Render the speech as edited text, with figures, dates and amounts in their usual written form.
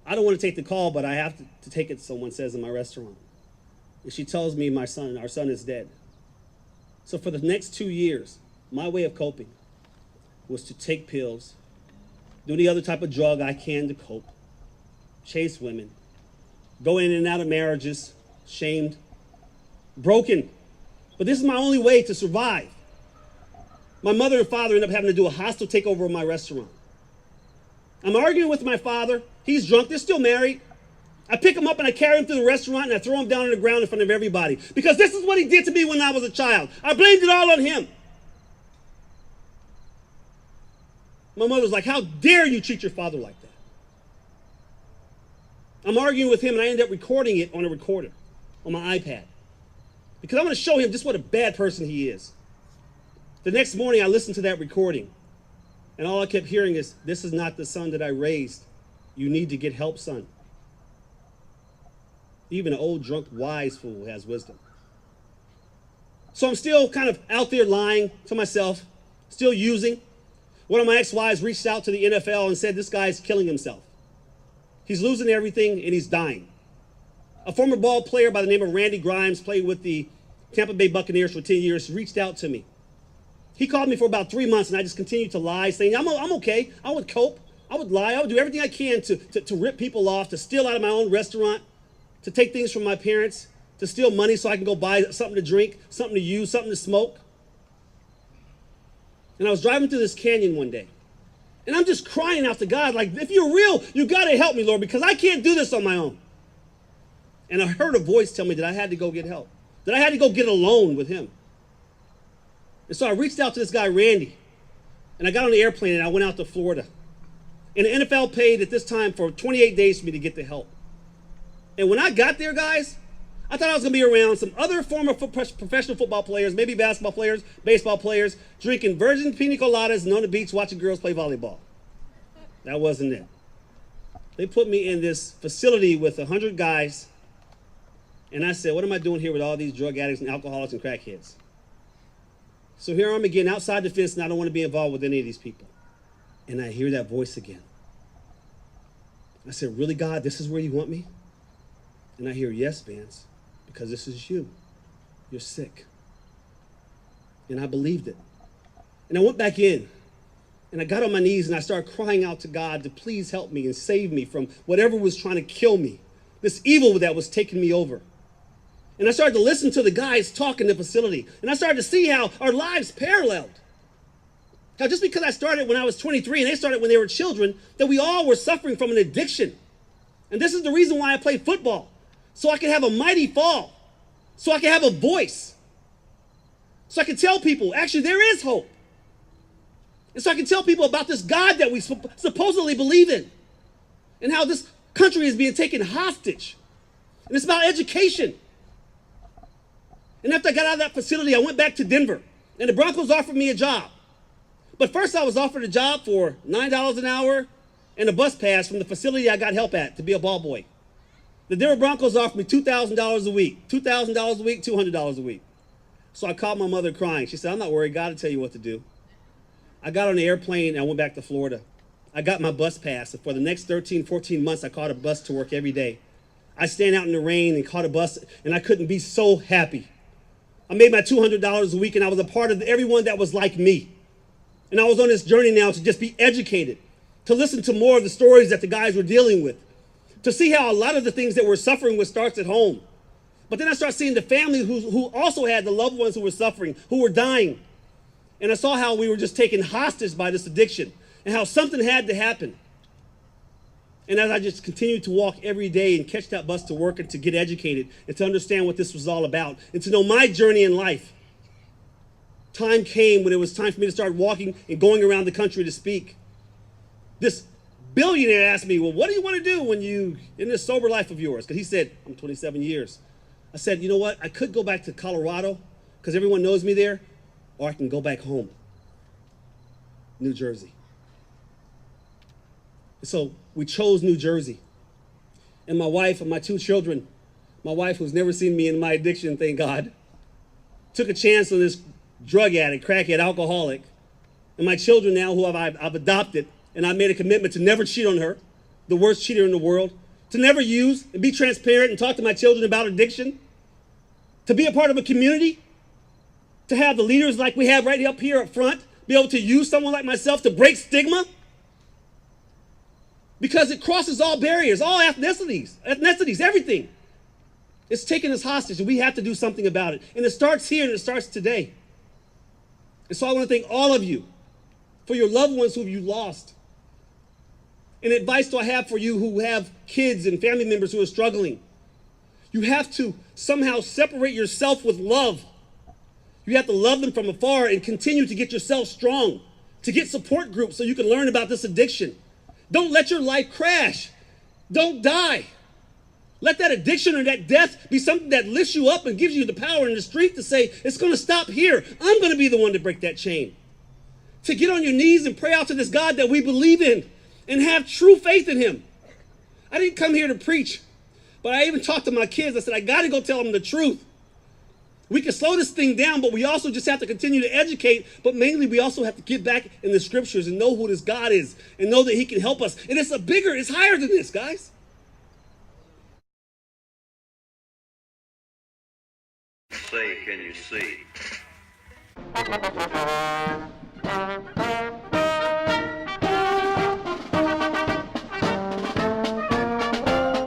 I don't want to take the call, but I have to take it, someone says in my restaurant. And she tells me our son is dead. So for the next 2 years, my way of coping was to take pills, do any other type of drug I can to cope, chase women, go in and out of marriages, shamed, broken. But this is my only way to survive. My mother and father ended up having to do a hostile takeover of my restaurant. I'm arguing with my father. He's drunk. They're still married. I pick him up and I carry him through the restaurant and I throw him down on the ground in front of everybody. Because this is what he did to me when I was a child. I blamed it all on him. My mother's like, how dare you treat your father like that? I'm arguing with him and I end up recording it on a recorder on my iPad. Because I want to show him just what a bad person he is. The next morning I listened to that recording. And all I kept hearing is, this is not the son that I raised. You need to get help, son. Even an old, drunk, wise fool has wisdom. So I'm still kind of out there lying to myself, still using. One of my ex-wives reached out to the NFL and said, this guy's killing himself. He's losing everything and he's dying. A former ball player by the name of Randy Grimes, played with the Tampa Bay Buccaneers for 10 years, reached out to me. He called me for about 3 months and I just continued to lie, saying, I'm okay. I would cope. I would lie. I would do everything I can to rip people off, to steal out of my own restaurant, to take things from my parents, to steal money so I can go buy something to drink, something to use, something to smoke. And I was driving through this canyon one day. And I'm just crying out to God, like, if you're real, you got to help me, Lord, because I can't do this on my own. And I heard a voice tell me that I had to go get help, that I had to go get alone with him. And so I reached out to this guy, Randy, and I got on the airplane and I went out to Florida. And the NFL paid at this time for 28 days for me to get the help. And when I got there, guys, I thought I was going to be around some other former professional football players, maybe basketball players, baseball players, drinking virgin pina coladas and on the beach watching girls play volleyball. That wasn't it. They put me in this facility with 100 guys, and I said, what am I doing here with all these drug addicts and alcoholics and crackheads? So here I am again outside the fence, and I don't want to be involved with any of these people. And I hear that voice again. I said, really, God, this is where you want me? And I hear, yes, Vance, because this is you. You're sick. And I believed it. And I went back in, and I got on my knees, and I started crying out to God to please help me and save me from whatever was trying to kill me, this evil that was taking me over. And I started to listen to the guys talk in the facility, and I started to see how our lives paralleled. How just because I started when I was 23 and they started when they were children, that we all were suffering from an addiction. And this is the reason why I play football. So I can have a mighty fall. So I can have a voice. So I can tell people, actually, there is hope. And so I can tell people about this God that we supposedly believe in. And how this country is being taken hostage. And it's about education. And after I got out of that facility, I went back to Denver. And the Broncos offered me a job. But first I was offered a job for $9 an hour and a bus pass from the facility I got help at to be a ball boy. The Denver Broncos offered me $2,000 a week. $2,000 a week, $200 a week. So I called my mother crying. She said, I'm not worried. God will tell you what to do. I got on the airplane and I went back to Florida. I got my bus pass. And for the next 13, 14 months, I caught a bus to work every day. I stand out in the rain and caught a bus, and I couldn't be so happy. I made my $200 a week, and I was a part of everyone that was like me. And I was on this journey now to just be educated, to listen to more of the stories that the guys were dealing with, to see how a lot of the things that we're suffering with starts at home. But then I started seeing the family who also had the loved ones who were suffering, who were dying. And I saw how we were just taken hostage by this addiction and how something had to happen. And as I just continued to walk every day and catch that bus to work and to get educated and to understand what this was all about and to know my journey in life, time came when it was time for me to start walking and going around the country to speak. This billionaire asked me, well, what do you want to do when you, in this sober life of yours? Because he said, I'm 27 years. I said, you know what? I could go back to Colorado because everyone knows me there, or I can go back home, New Jersey. So we chose New Jersey. And my wife and my two children, my wife who's never seen me in my addiction, thank God, took a chance on this drug addict, crackhead, alcoholic. And my children now who I've adopted, and I made a commitment to never cheat on her, the worst cheater in the world, to never use and be transparent and talk to my children about addiction, to be a part of a community, to have the leaders like we have right up here up front, be able to use someone like myself to break stigma, because it crosses all barriers, all ethnicities, everything. It's taking us hostage, and we have to do something about it. And it starts here, and it starts today. And so I want to thank all of you for your loved ones who you lost. And advice do I have for you who have kids and family members who are struggling. You have to somehow separate yourself with love. You have to love them from afar and continue to get yourself strong, to get support groups so you can learn about this addiction. Don't let your life crash. Don't die. Let that addiction or that death be something that lifts you up and gives you the power and the strength to say, it's going to stop here. I'm going to be the one to break that chain. To get on your knees and pray out to this God that we believe in and have true faith in him. I didn't come here to preach, but I even talked to my kids. I said, I got to go tell them the truth. We can slow this thing down, but we also just have to continue to educate. But mainly, we also have to get back in the scriptures and know who this God is and know that he can help us. And it's higher than this, guys. Say, can you see?